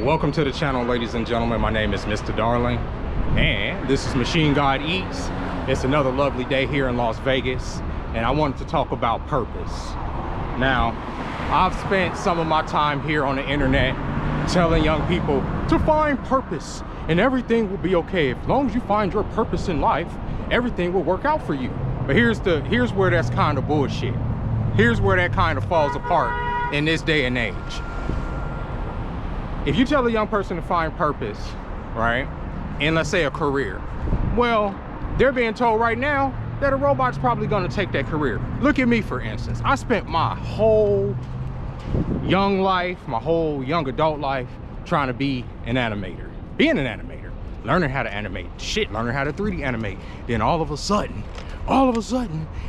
Welcome to the channel, ladies and gentlemen. My name is Mr. Darling, and this is Machine God Eats. It's another lovely day here in Las Vegas, and I wanted to talk about purpose. Now, I've spent some of my time here on the internet telling young people to find purpose, and everything will be okay. As long as you find your purpose in life, everything will work out for you. But here's where that's kind of bullshit. Here's where that kind of falls apart in this day and age. If you tell a young person to find purpose, right, in let's say a career, well, they're being told right now that a robot's probably going to take that career. Look at me, for instance. I spent my whole young life, my whole young adult life, trying to be an animator, being an animator, learning how to animate, learning how to 3D animate. Then all of a sudden,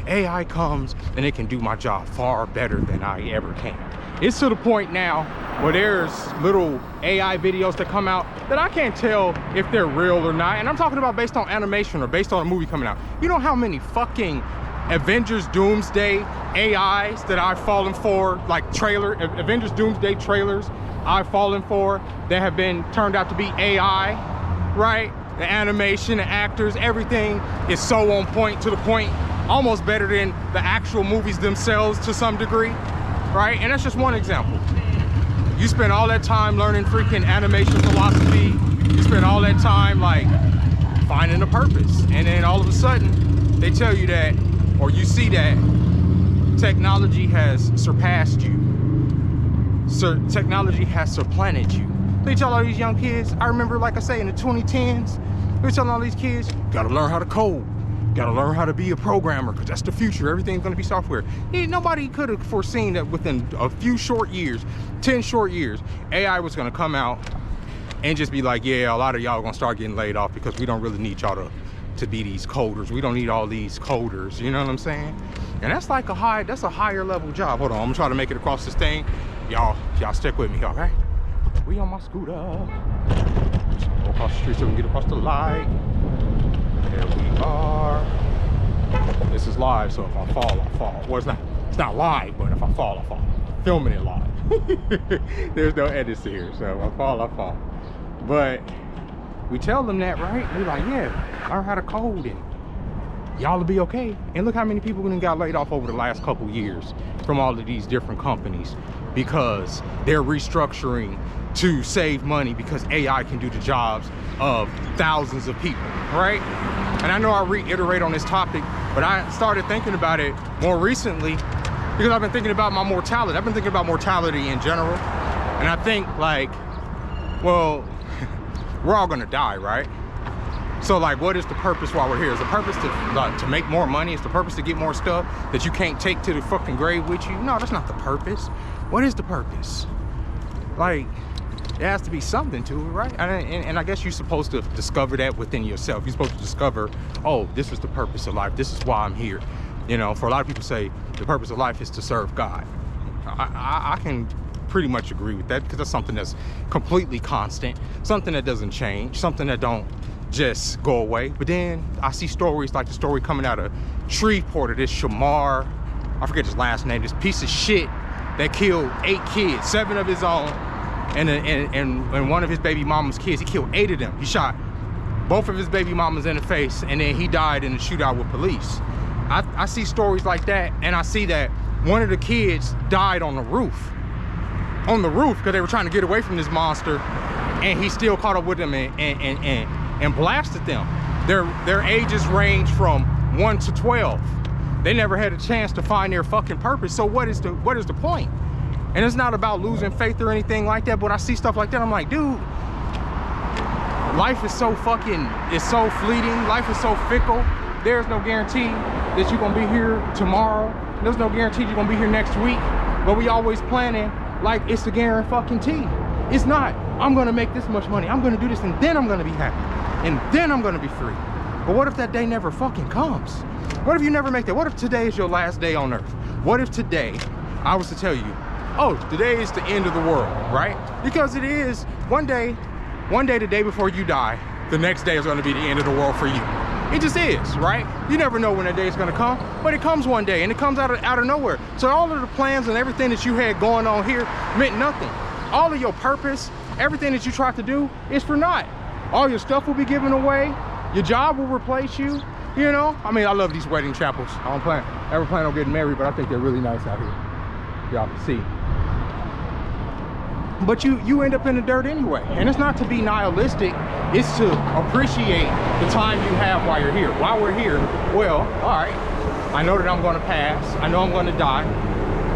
AI comes and it can do my job far better than I ever can. It's to the point now where there's little AI videos that come out that I can't tell if they're real or not. And I'm talking about based on animation or based on a movie coming out. You know how many fucking Avengers Doomsday AIs that I've fallen for, like Avengers Doomsday trailers I've fallen for that have been turned out to be AI, right? The animation, the actors, everything is so on point, to the point, almost better than the actual movies themselves to some degree, right? And that's just one example. You spend all that time learning freaking animation philosophy. You spend all that time like finding a purpose. And then all of a sudden they tell you that, or you see that technology has surpassed you. So technology has supplanted you. They tell all these young kids, I remember, like I say, in the 2010s, they're telling all these kids, gotta learn how to code. Gotta learn how to be a programmer, because that's the future. Everything's gonna be software. Nobody could have foreseen that within a few short years, 10 short years, AI was gonna come out and just be like, yeah, a lot of y'all are gonna start getting laid off because we don't really need y'all to be these coders. We don't need all these coders, you know what I'm saying? And that's like that's a higher level job. Hold on, I'm gonna try to make it across this thing. Y'all stick with me, okay? We on my scooter. Go across the street so we can get across the light. There we are. This is live, so if I fall, I fall. Well, it's not live, but if I fall, I fall. Filming it live. There's no edits here, so if I fall, I fall. But we tell them that, right? They're like, yeah, learn how to code and y'all will be okay. And look how many people got laid off over the last couple years from all of these different companies because they're restructuring to save money because AI can do the jobs of thousands of people, right? And I know I reiterate on this topic, but I started thinking about it more recently because I've been thinking about my mortality. I've been thinking about mortality in general. And I think like, well, we're all gonna die, right? So like, what is the purpose while we're here? Is the purpose to make more money? Is the purpose to get more stuff that you can't take to the fucking grave with you? No, that's not the purpose. What is the purpose? Like, there has to be something to it, right? And I guess you're supposed to discover that within yourself. You're supposed to discover, oh, this is the purpose of life. This is why I'm here. You know, for a lot of people say the purpose of life is to serve God. I can pretty much agree with that because that's something that's completely constant, something that doesn't change, something that don't just go away. But then I see stories like the story coming out of Shreveport of this Shamar, I forget his last name, this piece of shit that killed 8 kids, 7 of his own, and one of his baby mama's kids. He killed 8 of them. He shot both of his baby mamas in the face, and then he died in a shootout with police. I see stories like that, and I see that one of the kids died on the roof because they were trying to get away from this monster, and he still caught up with them and blasted them. Their ages range from 1 to 12. They never had a chance to find their fucking purpose. So what is the point? And it's not about losing faith or anything like that, but I see stuff like that, I'm like, dude, life is so it's so fleeting. Life is so fickle. There's no guarantee that you're gonna be here tomorrow. There's no guarantee you're gonna be here next week. But we always planning like it's a guarantee. It's not, I'm gonna make this much money, I'm gonna do this, and then I'm gonna be happy, and then I'm gonna be free. But what if that day never fucking comes? What if you never make that? What if today is your last day on earth? What if today I was to tell you, oh, today is the end of the world, right? Because it is one day, the day before you die, the next day is gonna be the end of the world for you. It just is, right? You never know when that day is gonna come, but it comes one day, and it comes out of nowhere. So all of the plans and everything that you had going on here meant nothing. All of your purpose everything that you try to do is for naught. All your stuff will be given away. Your job will replace you. You know, I mean, I love these wedding chapels. I don't ever plan on getting married, but I think they're really nice out here. Y'all can see. But you end up in the dirt anyway. And it's not to be nihilistic. It's to appreciate the time you have while you're here. While we're here, well, all right, I know that I'm going to pass. I know I'm going to die.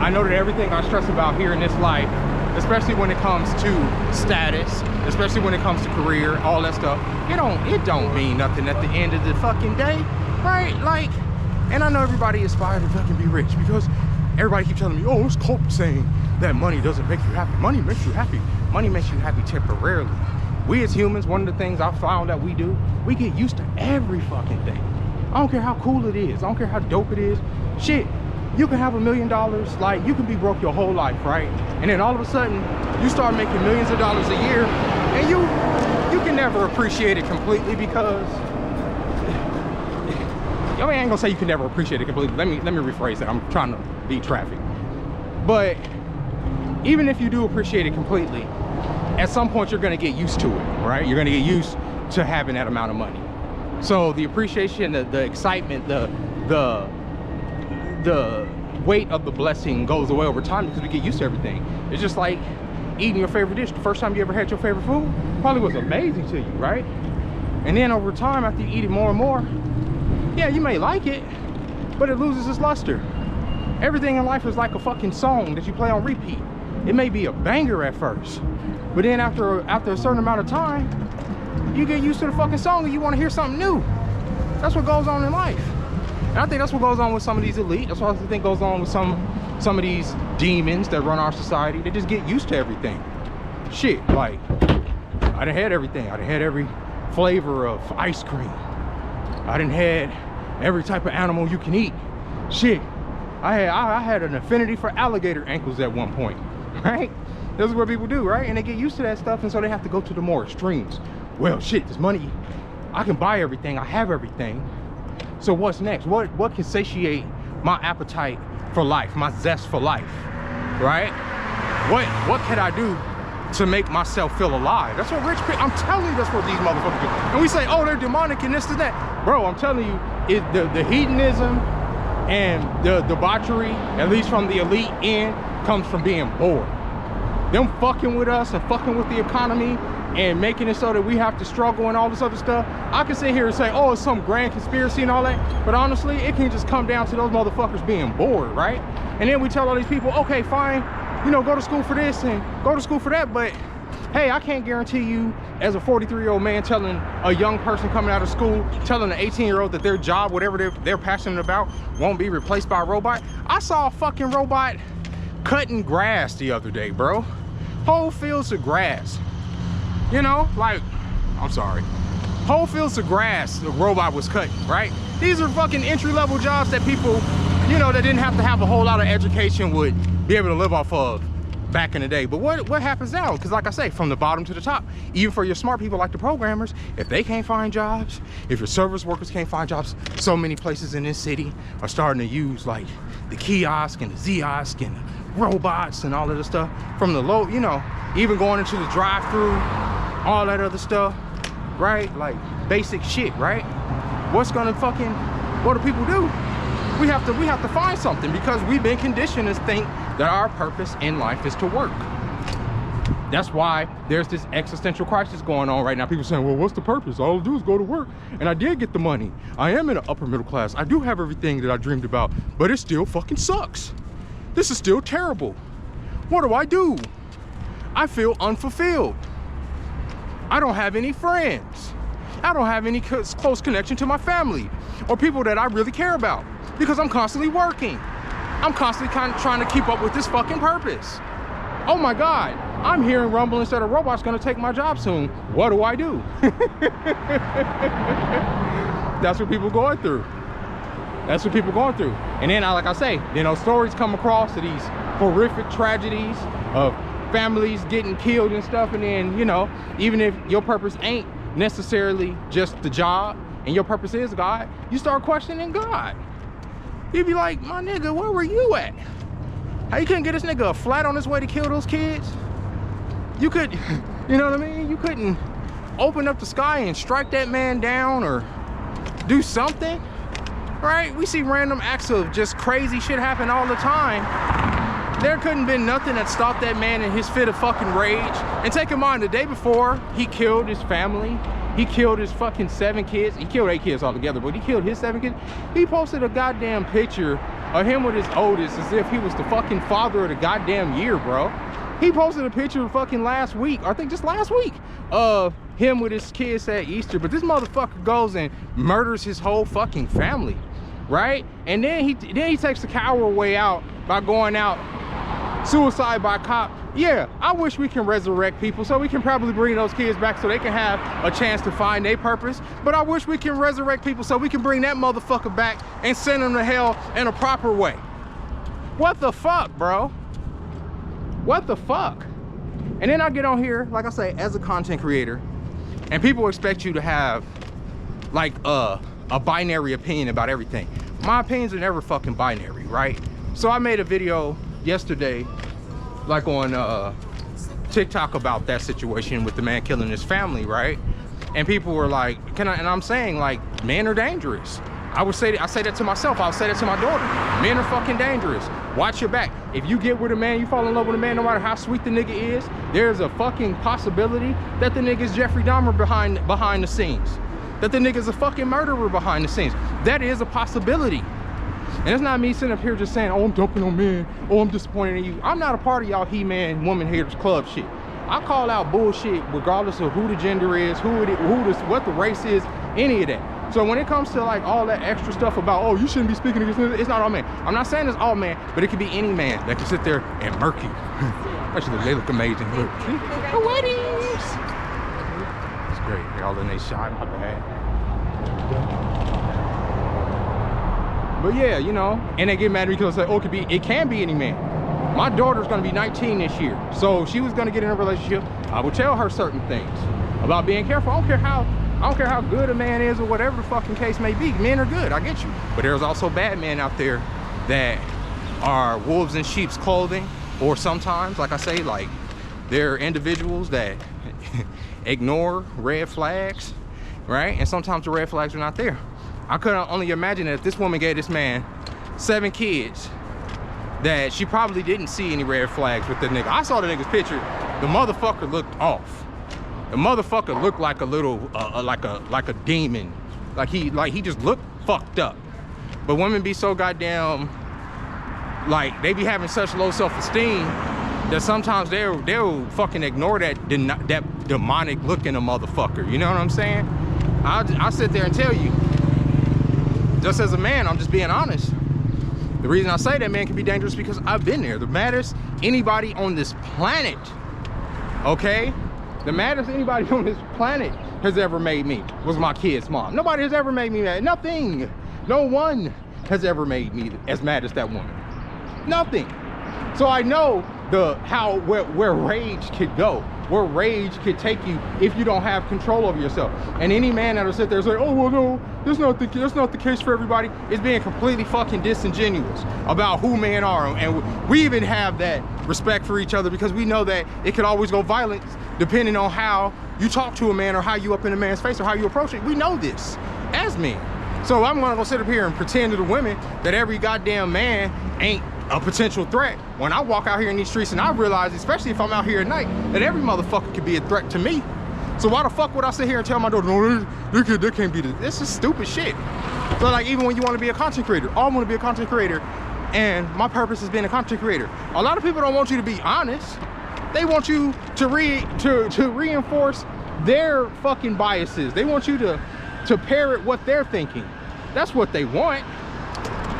I know that everything I stress about here in this life, especially when it comes to status, especially when it comes to career, all that stuff, it don't mean nothing at the end of the fucking day, right? Like, and I know everybody aspires to fucking be rich because everybody keeps telling me, oh, it's cult saying that money doesn't make you happy. Money makes you happy. Money makes you happy temporarily. We as humans, one of the things I found that we do, we get used to every fucking thing. I don't care how cool it is. I don't care how dope it is. Shit, you can have $1 million, like you can be broke your whole life, right? And then all of a sudden, you start making millions of dollars a year, and you can never appreciate it completely because, I mean, I ain't gonna say you can never appreciate it completely. Let me rephrase that. I'm trying to beat traffic. But even if you do appreciate it completely, at some point you're gonna get used to it, right? You're gonna get used to having that amount of money. So the appreciation, the excitement, the weight of the blessing goes away over time because we get used to everything. It's just like eating your favorite dish. The first time you ever had your favorite food probably was amazing to you, right? And then over time, after you eat it more and more, yeah, you may like it, but it loses its luster. Everything in life is like a fucking song that you play on repeat. It may be a banger at first, but then after a certain amount of time, you get used to the fucking song and you want to hear something new. That's what goes on in life. And I think that's what goes on with some of these elite. That's what I think goes on with some of these demons that run our society. They just get used to everything. Shit, like, I done had everything. I done had every flavor of ice cream. I done had every type of animal you can eat. Shit, I had an affinity for alligator ankles at one point, right? This is what people do, right? And they get used to that stuff, and so they have to go to the more extremes. Well, shit, this money, I can buy everything. I have everything. So what's next? What can satiate my appetite for life, my zest for life, right? What can I do to make myself feel alive? That's what rich people, I'm telling you, that's what these motherfuckers do. And we say, oh, they're demonic and this and that. Bro, I'm telling you, the hedonism and the debauchery, at least from the elite end, comes from being bored. Them fucking with us and fucking with the economy and making it so that we have to struggle and all this other stuff. I can sit here and say, oh, it's some grand conspiracy and all that, but honestly, it can just come down to those motherfuckers being bored, right? And then we tell all these people, okay, fine, you know, go to school for this and go to school for that, but hey, I can't guarantee you as a 43-year-old man telling a young person coming out of school, telling an 18-year-old that their job, whatever they're passionate about, won't be replaced by a robot. I saw a fucking robot cutting grass the other day, bro. Whole fields of grass. You know, like, I'm sorry, whole fields of grass the robot was cutting, right? These are fucking entry-level jobs that people, you know, that didn't have to have a whole lot of education would be able to live off of back in the day. But what happens now? Because like I say, from the bottom to the top, even for your smart people like the programmers, if they can't find jobs, if your service workers can't find jobs, so many places in this city are starting to use like the kiosk and the ziosk and the robots and all of the stuff from the low, you know, even going into the drive-through, all that other stuff, right? Like basic shit, right? What do people do? We have to find something because we've been conditioned to think that our purpose in life is to work. That's why there's this existential crisis going on right now. People saying, well, what's the purpose? All I do is go to work and I did get the money. I am in an upper middle class. I do have everything that I dreamed about, but it still fucking sucks. This is still terrible. What do I do? I feel unfulfilled. I don't have any friends. I don't have any close connection to my family or people that I really care about because I'm constantly working. I'm constantly kind of trying to keep up with this fucking purpose. Oh my God, I'm hearing rumblings that a robot's gonna take my job soon. What do I do? That's what people going through. That's what people going through. And then, like I say, you know, stories come across of these horrific tragedies of families getting killed and stuff. And then, you know, even if your purpose ain't necessarily just the job and your purpose is God, you start questioning God. You'd be like, my nigga, where were you at? How you couldn't get this nigga a flat on his way to kill those kids? you could, you know what I mean? You couldn't open up the sky and strike that man down or do something, right? We see random acts of just crazy shit happen all the time. There couldn't been nothing that stopped that man in his fit of fucking rage. And take in mind, the day before, he killed his family. He killed his fucking 7 kids. He killed 8 kids altogether, but he killed his 7 kids. He posted a goddamn picture of him with his oldest as if he was the fucking father of the goddamn year, bro. He posted a picture fucking last week, I think just last week, of him with his kids at Easter. But this motherfucker goes and murders his whole fucking family, right? And then he takes the coward way out by going out suicide by cop. Yeah, I wish we can resurrect people so we can probably bring those kids back so they can have a chance to find their purpose. But I wish we can resurrect people so we can bring that motherfucker back and send them to hell in a proper way. What the fuck, bro? What the fuck? And then I get on here, like I say, as a content creator, and people expect you to have like a binary opinion about everything. My opinions are never fucking binary, right? So I made a video yesterday, like on TikTok, about that situation with the man killing his family, right? And people were like, and I'm saying, like, men are dangerous. I say that to myself. I'll say that to my daughter. Men are fucking dangerous. Watch your back. If you get with a man, you fall in love with a man, no matter how sweet the nigga is, there's a fucking possibility that the nigga's Jeffrey Dahmer behind the scenes. That the nigga's a fucking murderer behind the scenes. That is a possibility. And it's not me sitting up here just saying, oh, I'm dumping on men, oh, I'm disappointed in you. I'm not a part of y'all He-Man woman haters club shit. I call out bullshit regardless of who the gender is, what the race is, any of that. So when it comes to like all that extra stuff about, oh, you shouldn't be speaking against it, it's not all men. I'm not saying it's all men, but it could be any man that can sit there and murk you. Actually, they look amazing. Look. The weddings. It's great. They all in they shot, my bad. But yeah, you know, and they get mad at me because they say, oh, it can be any man. My daughter's gonna be 19 this year. So if she was gonna get in a relationship, I would tell her certain things about being careful. I don't care how good a man is or whatever the fucking case may be. Men are good, I get you. But there's also bad men out there that are wolves in sheep's clothing, or sometimes, like I say, like, they're individuals that ignore red flags, right? And sometimes the red flags are not there. I could only imagine that if this woman gave this man 7 kids, that she probably didn't see any red flags with the nigga. I saw the nigga's picture. The motherfucker looked off. The motherfucker looked like a little, like a demon. Like he just looked fucked up. But women be so goddamn, like, they be having such low self-esteem that sometimes they'll fucking ignore that demonic look in a motherfucker. You know what I'm saying? I'll sit there and tell you, just as a man, I'm just being honest. The reason I say that man can be dangerous because I've been there. The maddest anybody on this planet, okay? The maddest anybody on this planet has ever made me was my kid's mom. Nobody has ever made me mad. Nothing. No one has ever made me as mad as that woman. Nothing. So I know where rage could go, where rage could take you if you don't have control over yourself. And any man that'll sit there and say, oh, well, no, that's not the case for everybody, is being completely fucking disingenuous about who men are. And we even have that respect for each other because we know that it could always go violent depending on how you talk to a man or how you up in a man's face or how you approach it. We know this as men. So I'm gonna go sit up here and pretend to the women that every goddamn man ain't a potential threat when I walk out here in these streets, and I realize, especially if I'm out here at night, that every motherfucker could be a threat to me. So why the fuck would I sit here and tell my daughter, no, they can't be this? This is stupid shit. So like, even when you want to be a content creator, I want to be a content creator, and my purpose is being a content creator. A lot of people don't want you to be honest. They want you to reinforce their fucking biases. They want you to parrot what they're thinking. That's what they want.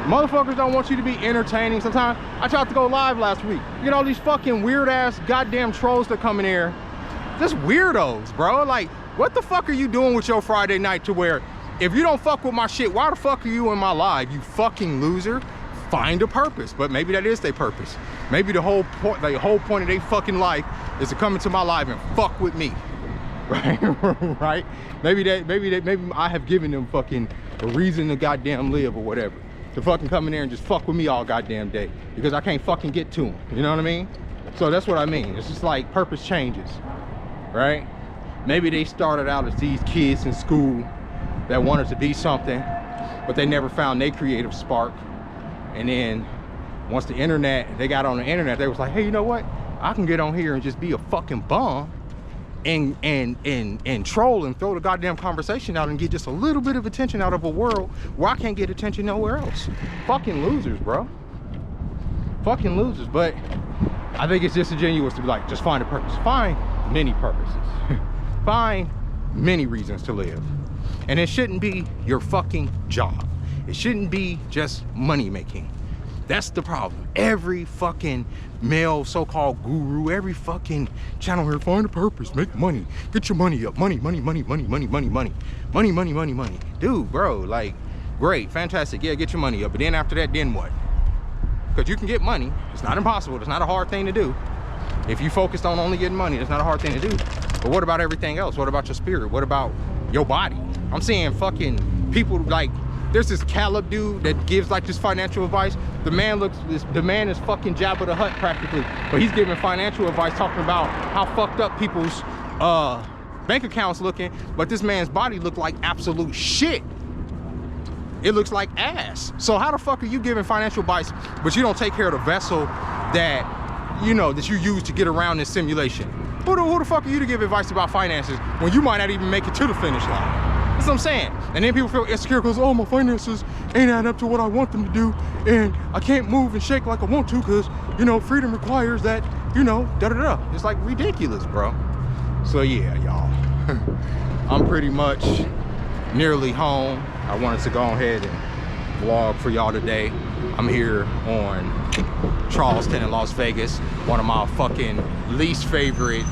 Motherfuckers don't want you to be entertaining. Sometimes I tried to go live last week. You get all these fucking weird ass goddamn trolls that come in here. Just weirdos, bro. Like, what the fuck are you doing with your Friday night to where if you don't fuck with my shit, why the fuck are you in my live, you fucking loser? Find a purpose. But maybe that is their purpose. Maybe the whole point of their fucking life is to come into my live and fuck with me. Right? Right? Maybe I have given them fucking a reason to goddamn live or whatever. To fucking come in there and just fuck with me all goddamn day because I can't fucking get to them. You know what I mean? So that's what I mean. It's just like purpose changes, right? Maybe they started out as these kids in school that wanted to be something, but they never found their creative spark. And then once the internet, they got on the internet, they was like, hey, you know what? I can get on here and just be a fucking bum and troll and throw the goddamn conversation out and get just a little bit of attention out of a world where I can't get attention nowhere else. Fucking losers, bro. Fucking losers. But I think it's disingenuous to be like, just find a purpose. Find many purposes. Find many reasons to live. And it shouldn't be your fucking job. It shouldn't be just money making. That's the problem. Every fucking male so-called guru, every fucking channel here, find a purpose, make money, get your money up, money, money, money, money, money, money, money, money, money, money, money. Dude, bro, like, great, fantastic, yeah, get your money up. But then after that, then what? Because you can get money. It's not impossible. It's not a hard thing to do. If you focused on only getting money, it's not a hard thing to do. But what about everything else? What about your spirit? What about your body? I'm seeing fucking people like, there's this Caleb dude that gives like this financial advice. The man is fucking Jabba the Hutt practically, but he's giving financial advice talking about how fucked up people's bank accounts looking, but this man's body looked like absolute shit. It looks like ass. So how the fuck are you giving financial advice, but you don't take care of the vessel that, you know, that you use to get around this simulation? Who the fuck are you to give advice about finances when you might not even make it to the finish line? That's what I'm saying. And then people feel insecure because, oh, my finances ain't add up to what I want them to do, and I can't move and shake like I want to because, you know, freedom requires that, you know, da-da-da. It's like ridiculous, bro. So yeah, y'all. I'm pretty much nearly home. I wanted to go ahead and vlog for y'all today. I'm here on Charleston in Las Vegas, one of my fucking least favorite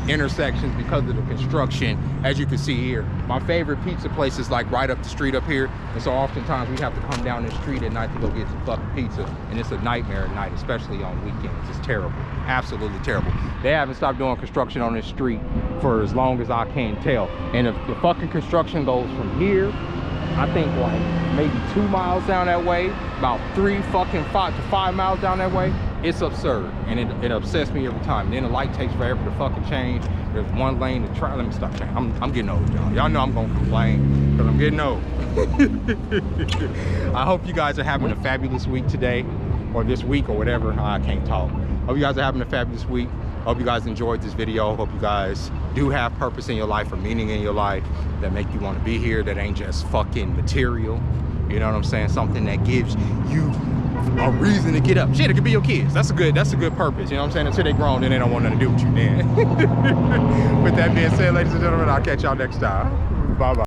intersections because of the construction. As you can see here, my favorite pizza place is like right up the street up here, and so oftentimes we have to come down the street at night to go get some fucking pizza, and it's a nightmare at night, especially on weekends. It's terrible, absolutely terrible. They haven't stopped doing construction on this street for as long as I can tell, and if the fucking construction goes from here, I think like maybe 2 miles down that way, about 5 to 5 miles down that way, it's absurd, and it upsets me every time. And then the light takes forever to fucking change. There's one lane to try. Let me stop changing. I'm getting old, y'all. Y'all know I'm gonna complain because I'm getting old. I hope you guys are having a fabulous week today, or this week, or whatever. I can't talk. Hope you guys are having a fabulous week. Hope you guys enjoyed this video. Hope you guys do have purpose in your life or meaning in your life that make you want to be here, that ain't just fucking material. You know what I'm saying? Something that gives you a reason to get up. Shit, it could be your kids. That's a good purpose. You know what I'm saying? Until they grown, then they don't want nothing to do with you then. With that being said, ladies and gentlemen, I'll catch y'all next time. Bye-bye.